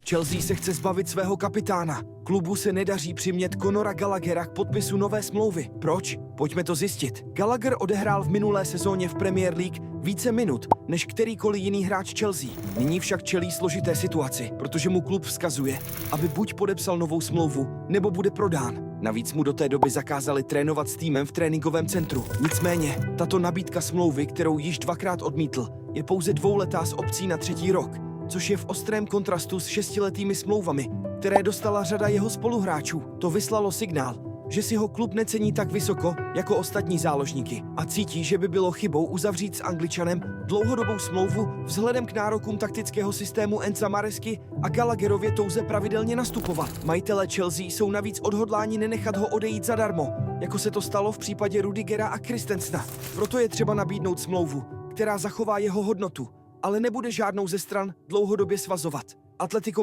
Chelsea se chce zbavit svého kapitána. Klubu se nedaří přimět Conora Gallaghera k podpisu nové smlouvy. Proč? Pojďme to zjistit. Gallagher odehrál v minulé sezóně v Premier League více minut než kterýkoliv jiný hráč Chelsea. Nyní však čelí složité situaci, protože mu klub vzkazuje, aby buď podepsal novou smlouvu, nebo bude prodán. Navíc mu do té doby zakázali trénovat s týmem v tréninkovém centru. Nicméně, tato nabídka smlouvy, kterou již dvakrát odmítl, je pouze dvouletá s opcí na 3. rok, což je v ostrém kontrastu s 6letými smlouvami, které dostala řada jeho spoluhráčů. To vyslalo signál, že si ho klub necení tak vysoko jako ostatní záložníky a cítí, že by bylo chybou uzavřít s Angličanem dlouhodobou smlouvu vzhledem k nárokům taktického systému Enza Maresky a Gallagherově touze pravidelně nastupovat. Majitelé Chelsea jsou navíc odhodláni nenechat ho odejít zadarmo, jako se to stalo v případě Rudigera a Christensena. Proto je třeba nabídnout smlouvu, která zachová jeho hodnotu, ale nebude žádnou ze stran dlouhodobě svazovat. Atletico